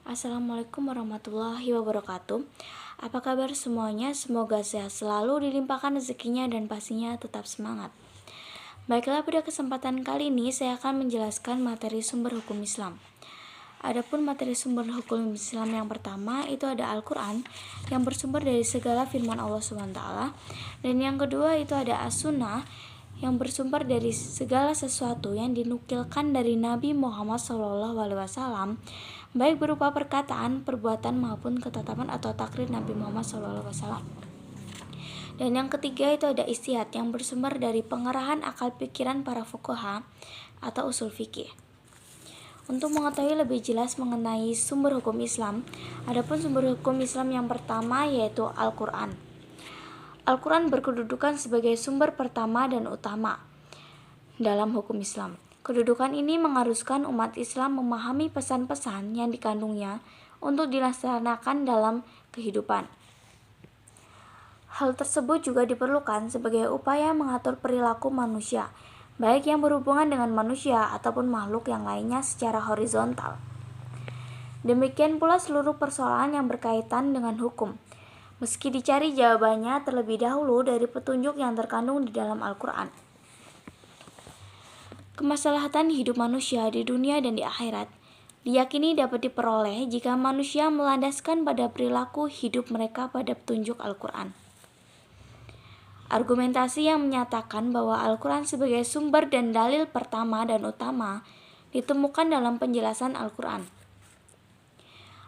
Assalamualaikum warahmatullahi wabarakatuh. Apa kabar semuanya? Semoga sehat selalu, dilimpahkan rezekinya dan pastinya tetap semangat. Baiklah, pada kesempatan kali ini saya akan menjelaskan materi sumber hukum Islam. Adapun materi sumber hukum Islam yang pertama itu ada Al-Quran yang bersumber dari segala firman Allah SWT, dan yang kedua itu ada As-Sunnah yang bersumber dari segala sesuatu yang dinukilkan dari Nabi Muhammad SAW, baik berupa perkataan, perbuatan maupun ketetapan atau takrir Nabi Muhammad SAW. Dan yang ketiga itu ada ijtihad yang bersumber dari pengerahan akal pikiran para fuqaha atau usul fikih. Untuk mengetahui lebih jelas mengenai sumber hukum Islam, adapun sumber hukum Islam yang pertama yaitu Al-Quran. Al-Quran berkedudukan sebagai sumber pertama dan utama dalam hukum Islam. Kedudukan ini mengharuskan umat Islam memahami pesan-pesan yang dikandungnya untuk dilaksanakan dalam kehidupan. Hal tersebut juga diperlukan sebagai upaya mengatur perilaku manusia, baik yang berhubungan dengan manusia ataupun makhluk yang lainnya secara horizontal. Demikian pula seluruh persoalan yang berkaitan dengan hukum, meski dicari jawabannya terlebih dahulu dari petunjuk yang terkandung di dalam Al-Quran. Kemaslahatan hidup manusia di dunia dan di akhirat diyakini dapat diperoleh jika manusia melandaskan pada perilaku hidup mereka pada petunjuk Al-Quran. Argumentasi yang menyatakan bahwa Al-Quran sebagai sumber dan dalil pertama dan utama ditemukan dalam penjelasan Al-Quran.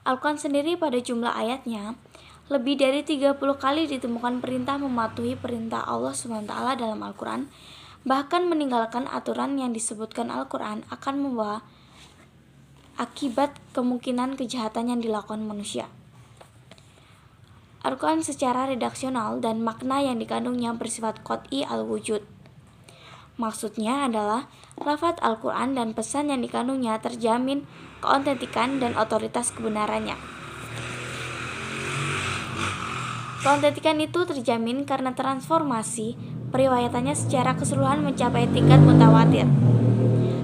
Al-Quran sendiri pada jumlah ayatnya lebih dari 30 kali ditemukan perintah mematuhi perintah Allah SWT dalam Al-Quran. Bahkan meninggalkan aturan yang disebutkan Al-Quran akan membawa akibat kemungkinan kejahatan yang dilakukan manusia. Al-Quran secara redaksional dan makna yang dikandungnya bersifat qat'i al-wujud. Maksudnya adalah lafaz Al-Quran dan pesan yang dikandungnya terjamin keautentikan dan otoritas kebenarannya. Keautentikan itu terjamin karena transformasi periwayatannya secara keseluruhan mencapai tingkat mutawatir.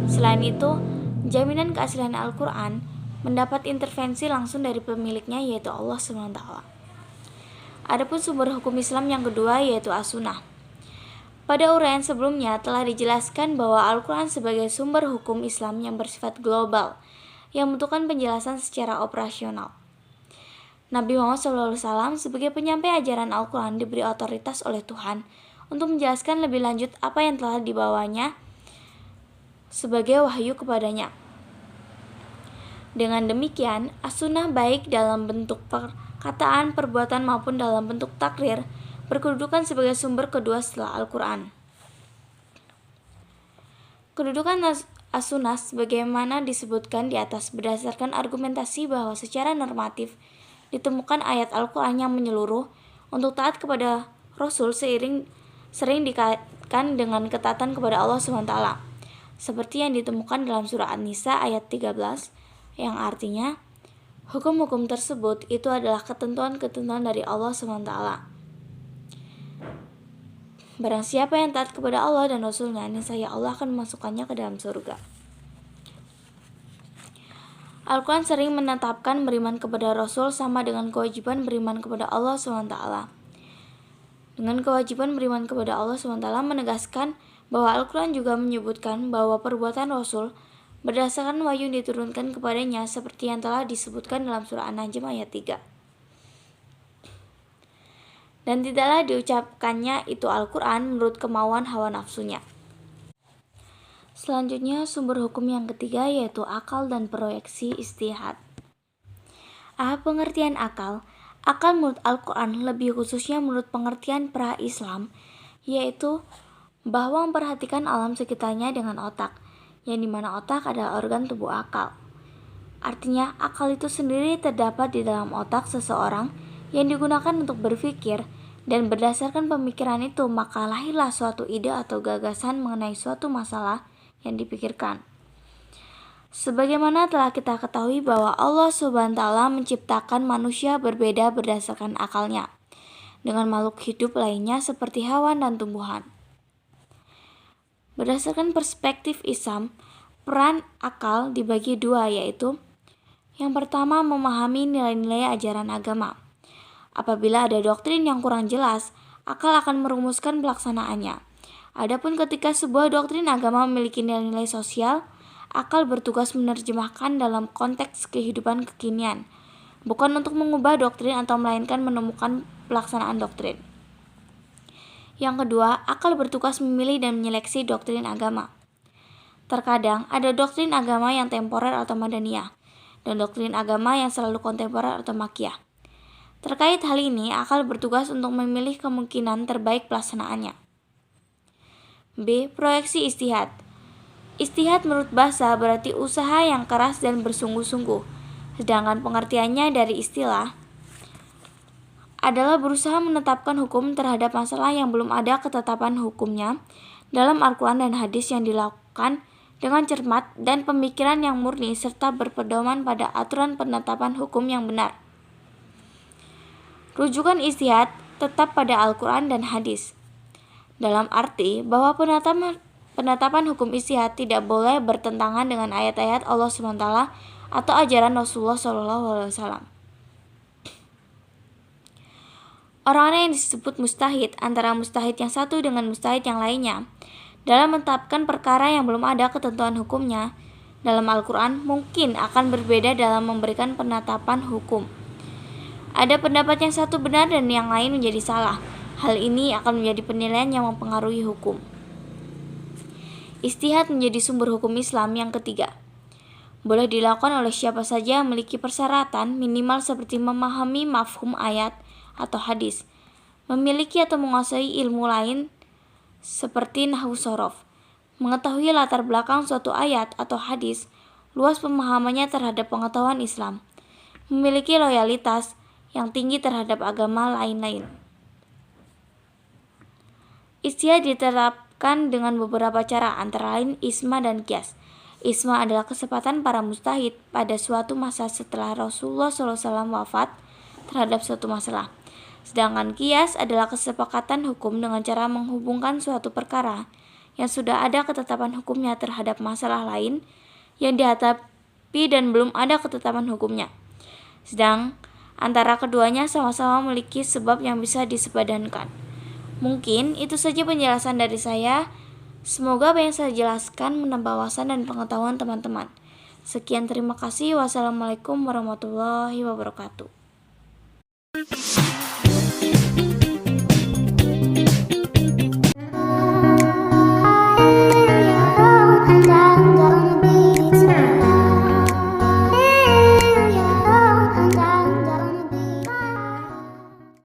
Selain itu, jaminan keaslian Al-Quran mendapat intervensi langsung dari pemiliknya yaitu Allah SWT. Adapun sumber hukum Islam yang kedua yaitu As-Sunnah. Pada uraian sebelumnya telah dijelaskan bahwa Al-Quran sebagai sumber hukum Islam yang bersifat global, yang membutuhkan penjelasan secara operasional. Nabi Muhammad SAW sebagai penyampai ajaran Al-Quran diberi otoritas oleh Tuhan untuk menjelaskan lebih lanjut apa yang telah dibawanya sebagai wahyu kepadanya. Dengan demikian, As-Sunnah baik dalam bentuk perkataan, perbuatan maupun dalam bentuk takrir berkedudukan sebagai sumber kedua setelah Al-Quran. Kedudukan As-Sunnah sebagaimana disebutkan di atas berdasarkan argumentasi bahwa secara normatif ditemukan ayat Al-Quran yang menyeluruh untuk taat kepada Rasul sering dikaitkan dengan ketaatan kepada Allah SWT, seperti yang ditemukan dalam surah An-Nisa ayat 13, yang artinya hukum-hukum tersebut itu adalah ketentuan-ketentuan dari Allah SWT. Barang siapa yang taat kepada Allah dan Rasulnya, niscaya Allah akan memasukkannya ke dalam surga. Al-Quran sering menetapkan beriman kepada Rasul sama dengan kewajiban beriman kepada Allah SWT. Dengan kewajiban beriman kepada Allah SWT menegaskan bahwa Al-Quran juga menyebutkan bahwa perbuatan Rasul berdasarkan wahyu yang diturunkan kepadanya seperti yang telah disebutkan dalam surah An-Najm ayat 3. Dan tidaklah diucapkannya itu Al-Quran menurut kemauan hawa nafsunya. Selanjutnya sumber hukum yang ketiga yaitu akal dan proyeksi ijtihad. Pengertian akal. Akal menurut Al-Quran, lebih khususnya menurut pengertian pra-Islam, yaitu bahwa memperhatikan alam sekitarnya dengan otak, yang dimana otak adalah organ tubuh akal. Artinya, akal itu sendiri terdapat di dalam otak seseorang yang digunakan untuk berpikir, dan berdasarkan pemikiran itu maka lahirlah suatu ide atau gagasan mengenai suatu masalah yang dipikirkan. Sebagaimana telah kita ketahui bahwa Allah SWT menciptakan manusia berbeda berdasarkan akalnya dengan makhluk hidup lainnya seperti hewan dan tumbuhan. Berdasarkan perspektif Islam, peran akal dibagi dua, yaitu Yang pertama, memahami nilai-nilai ajaran agama. Apabila ada doktrin yang kurang jelas, akal akan merumuskan pelaksanaannya. Adapun ketika sebuah doktrin agama memiliki nilai-nilai sosial, akal bertugas menerjemahkan dalam konteks kehidupan kekinian, bukan untuk mengubah doktrin atau melainkan menemukan pelaksanaan doktrin. Yang kedua, akal bertugas memilih dan menyeleksi doktrin agama. Terkadang ada doktrin agama yang temporer atau madaniyah, dan doktrin agama yang selalu kontemporer atau makiyah. Terkait hal ini, akal bertugas untuk memilih kemungkinan terbaik pelaksanaannya. B. Proyeksi ijtihad. Ijtihad menurut bahasa berarti usaha yang keras dan bersungguh-sungguh, sedangkan pengertiannya dari istilah adalah berusaha menetapkan hukum terhadap masalah yang belum ada ketetapan hukumnya dalam Al-Quran dan hadis yang dilakukan dengan cermat dan pemikiran yang murni serta berpedoman pada aturan penetapan hukum yang benar. Rujukan ijtihad tetap pada Al-Quran dan hadis, dalam arti bahwa penetapan hukum ijtihad tidak boleh bertentangan dengan ayat-ayat Allah SWT atau ajaran Rasulullah SAW. Orang-orang yang disebut mustahid antara mustahid yang satu dengan mustahid yang lainnya dalam menetapkan perkara yang belum ada ketentuan hukumnya dalam Al-Quran mungkin akan berbeda dalam memberikan penetapan hukum. Ada pendapat yang satu benar dan yang lain menjadi salah. Hal ini akan menjadi penilaian yang mempengaruhi hukum. Ijtihad menjadi sumber hukum Islam yang ketiga. Boleh dilakukan oleh siapa saja yang memiliki persyaratan minimal seperti memahami mafhum ayat atau hadis, memiliki atau menguasai ilmu lain seperti nahwu shorof, mengetahui latar belakang suatu ayat atau hadis, luas pemahamannya terhadap pengetahuan Islam, memiliki loyalitas yang tinggi terhadap agama lain-lain. Ijtihad diterapkan dengan beberapa cara, antara lain isma dan qiyas. Isma adalah kesepakatan para mustahid pada suatu masa setelah Rasulullah SAW wafat terhadap suatu masalah. Sedangkan qiyas adalah kesepakatan hukum dengan cara menghubungkan suatu perkara yang sudah ada ketetapan hukumnya terhadap masalah lain yang dihadapi dan belum ada ketetapan hukumnya. Sedang antara keduanya sama-sama memiliki sebab yang bisa disepadankan. Mungkin itu saja penjelasan dari saya. Semoga apa yang saya jelaskan menambah wawasan dan pengetahuan teman-teman. Sekian, terima kasih. Wassalamualaikum warahmatullahi wabarakatuh.